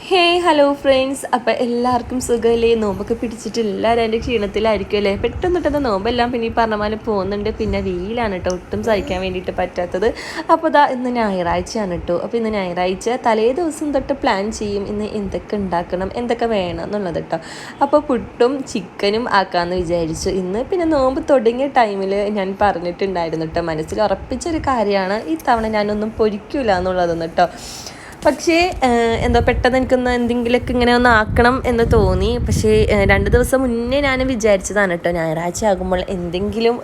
Hey hello friends, അപ്പോൾ എല്ലാവർക്കും സുഖമല്ലേ? നോമ്പൊക്കെ പിടിച്ചിട്ട് എല്ലാവരും അതിൻ്റെ ക്ഷീണത്തിലായിരിക്കും അല്ലേ? പെട്ടെന്ന് നോമ്പെല്ലാം പിന്നെ ഈ പറഞ്ഞ പോലെ പോകുന്നുണ്ട്. പിന്നെ വെയിലാണ് കേട്ടോ, ഒട്ടും സഹിക്കാൻ വേണ്ടിയിട്ട് പറ്റാത്തത്. അപ്പോൾ ഇന്ന് ഞായറാഴ്ചയാണ് കേട്ടോ. അപ്പോൾ ഇന്ന് ഞായറാഴ്ച തലേ ദിവസം തൊട്ട് പ്ലാൻ ചെയ്യും ഇന്ന് എന്തൊക്കെ ഉണ്ടാക്കണം, എന്തൊക്കെ വേണം എന്നുള്ളത് കേട്ടോ. അപ്പോൾ പുട്ടും ചിക്കനും ആക്കാമെന്ന് വിചാരിച്ചു ഇന്ന്. പിന്നെ നോമ്പ് തുടങ്ങിയ ടൈമിൽ ഞാൻ പറഞ്ഞിട്ടുണ്ടായിരുന്നു കേട്ടോ, മനസ്സിൽ ഉറപ്പിച്ചൊരു കാര്യമാണ് ഈ തവണ ഞാനൊന്നും പൊരിക്കൂല എന്നുള്ളതെന്ന് കേട്ടോ. പക്ഷേ എന്തോ പെട്ടെന്ന് എനിക്കൊന്ന് എന്തെങ്കിലുമൊക്കെ ഇങ്ങനെ ഒന്ന് ആക്കണം എന്ന് തോന്നി. പക്ഷേ 2 ദിവസം മുന്നേ ഞാൻ വിചാരിച്ചതാണ് കേട്ടോ, ഞായറാഴ്ച ആകുമ്പോൾ എന്തെങ്കിലും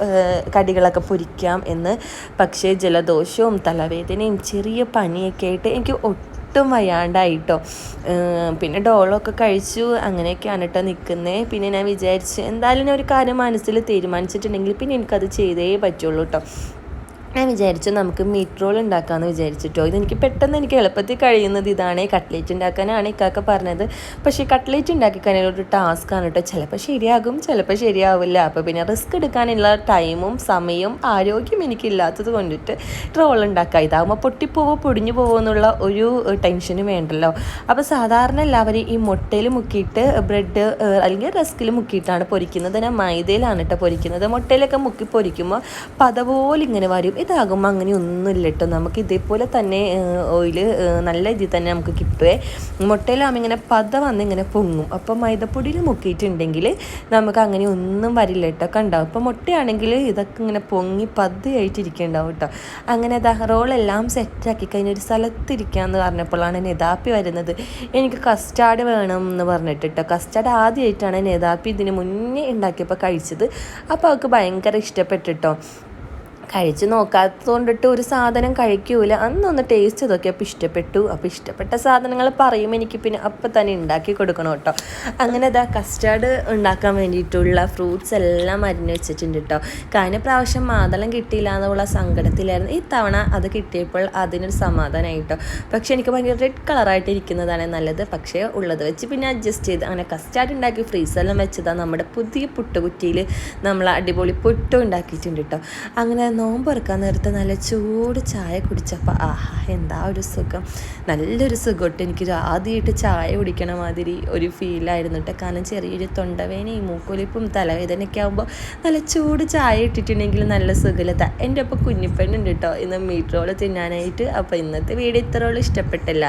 കടികളൊക്കെ പൊരിക്കാം എന്ന്. പക്ഷേ ജലദോഷവും തലവേദനയും ചെറിയ പനിയൊക്കെ ആയിട്ട് എനിക്ക് ഒട്ടും വയ്യാണ്ടായിട്ടോ. പിന്നെ ഡോളൊക്കെ കഴിച്ചു, അങ്ങനെയൊക്കെയാണ് കേട്ടോ നിൽക്കുന്നത്. പിന്നെ ഞാൻ വിചാരിച്ചു എന്തായാലും ഞാൻ ഒരു കാര്യം മനസ്സിൽ തീരുമാനിച്ചിട്ടുണ്ടെങ്കിൽ പിന്നെ എനിക്കത് ചെയ്തേ പറ്റുള്ളൂ കേട്ടോ. ഞാൻ വിചാരിച്ചു നമുക്ക് മീറ്റ് റോൾ ഉണ്ടാക്കാമെന്ന് വിചാരിച്ചിട്ടോ. ഇതെനിക്ക് പെട്ടെന്ന് എളുപ്പത്തിൽ കഴിയുന്നത് ഇതാണ്. കട്ട്ലേറ്റ് ഉണ്ടാക്കാനാണ് ഇക്കാക്ക പറഞ്ഞത്. പക്ഷേ കട്ട്ലേറ്റ് ഉണ്ടാക്കി കഴിഞ്ഞാൽ ഒരു ടാസ്ക്കാണ് കേട്ടോ. ചിലപ്പോൾ ശരിയാകും, ചിലപ്പോൾ ശരിയാവില്ല. അപ്പോൾ പിന്നെ റിസ്ക് എടുക്കാനുള്ള ടൈമും സമയവും ആരോഗ്യം എനിക്കില്ലാത്തത് കൊണ്ടിട്ട് റോൾ ഉണ്ടാക്കുക. ഇതാകുമ്പോൾ പൊട്ടിപ്പോവോ പൊടിഞ്ഞു പോവോ എന്നുള്ള ഒരു ടെൻഷനും വേണ്ടല്ലോ. അപ്പോൾ സാധാരണ എല്ലാവരും ഈ മുട്ടയിൽ മുക്കിയിട്ട് ബ്രെഡ് അല്ലെങ്കിൽ റസ്കിൽ മുക്കിയിട്ടാണ് പൊരിക്കുന്നത്. ഞാൻ മൈദയിലാണ് കേട്ടോ പൊരിക്കുന്നത്. മുട്ടയിലൊക്കെ മുക്കി പൊരിക്കുമ്പോൾ പതപോലെ ഇങ്ങനെ വരും. ഇതാകുമ്പോൾ അങ്ങനെ ഒന്നുമില്ല കേട്ടോ. നമുക്ക് ഇതേപോലെ തന്നെ ഓയിൽ നല്ല ഇതിൽ തന്നെ നമുക്ക് കിട്ടുവേ. മുട്ടയിലാകുമ്പോൾ ഇങ്ങനെ പത വന്ന് ഇങ്ങനെ പൊങ്ങും. അപ്പോൾ മൈദപ്പൊടിയിൽ മുക്കിയിട്ടുണ്ടെങ്കിൽ നമുക്ക് അങ്ങനെ ഒന്നും വരില്ല കേട്ടോ. കണ്ടാവും. അപ്പോൾ മുട്ടയാണെങ്കിൽ ഇതൊക്കെ ഇങ്ങനെ പൊങ്ങി പതയായിട്ടിരിക്കുന്നുണ്ടാവും കേട്ടോ. അങ്ങനെ റോളെല്ലാം സെറ്റാക്കി കഴിഞ്ഞ ഒരു സ്ഥലത്തിരിക്കാമെന്ന് പറഞ്ഞപ്പോഴാണ് നെതാപ്പി വരുന്നത്. എനിക്ക് കസ്റ്റാർഡ് വേണം എന്ന് പറഞ്ഞിട്ട് കേട്ടോ. കസ്റ്റാർഡ് ആദ്യമായിട്ടാണ് നെതാപ്പി ഇതിന് മുന്നേ ഉണ്ടാക്കിയപ്പോൾ കഴിച്ചത്. അപ്പോൾ അവൾക്ക് ഭയങ്കര ഇഷ്ടപ്പെട്ടിട്ടോ. കഴിച്ച് നോക്കാത്തത് കൊണ്ടിട്ട് ഒരു സാധനം കഴിക്കൂല. അന്നൊന്ന് ടേസ്റ്റ് ചെയ്തൊക്കെയപ്പോൾ ഇഷ്ടപ്പെട്ടു. അപ്പോൾ ഇഷ്ടപ്പെട്ട സാധനങ്ങൾ പറയുമ്പോൾ എനിക്ക് പിന്നെ അപ്പം തന്നെ ഉണ്ടാക്കി കൊടുക്കണം കേട്ടോ. അങ്ങനെ കസ്റ്റാർഡ് ഉണ്ടാക്കാൻ വേണ്ടിയിട്ടുള്ള ഫ്രൂട്ട്സ് എല്ലാം അരിഞ്ഞ് വെച്ചിട്ടുണ്ട് കേട്ടോ. കഴിഞ്ഞ പ്രാവശ്യം മാതളം കിട്ടിയില്ല എന്നുള്ള സങ്കടത്തിലായിരുന്നു. ഈ തവണ അത് കിട്ടിയപ്പോൾ അതിനൊരു സമാധാനമായി കേട്ടോ. പക്ഷേ എനിക്ക് ഭയങ്കര റെഡ് കളറായിട്ട് ഇരിക്കുന്നതാണ് നല്ലത്. പക്ഷേ ഉള്ളത് വെച്ച് പിന്നെ അഡ്ജസ്റ്റ് ചെയ്ത് അങ്ങനെ കസ്റ്റാർഡ് ഉണ്ടാക്കി ഫ്രീസെല്ലാം വെച്ചതാണ്. നമ്മുടെ പുതിയ പുട്ടുകുറ്റിയിൽ നമ്മൾ അടിപൊളി പുട്ടും ഉണ്ടാക്കിയിട്ടുണ്ട് കേട്ടോ. അങ്ങനെ നോമ്പ് തുറക്കാൻ നേരത്തെ നല്ല ചൂട് ചായ കുടിച്ചപ്പോൾ എന്താ ഒരു സുഖം, നല്ലൊരു സുഖം കേട്ടോ. എനിക്കൊരു ആദ്യമായിട്ട് ചായ കുടിക്കണ മാതിരി ഒരു ഫീലായിരുന്നു കേട്ടോ. കാരണം ചെറിയൊരു തൊണ്ടവേനയും മൂക്കൊലിപ്പും തലവേദനയൊക്കെ ആകുമ്പോൾ നല്ല ചൂട് ചായ ഇട്ടിട്ടുണ്ടെങ്കിൽ നല്ല സുഖമില്ല. എൻ്റെ ഒപ്പം കുഞ്ഞിപ്പെണ്ണുണ്ട് കേട്ടോ ഇന്ന് മീറ്റ് റോൾ തിന്നാനായിട്ട്. അപ്പോൾ ഇന്നത്തെ വീഡിയോ ഇത്രയോളം ഇഷ്ടപ്പെട്ടില്ല.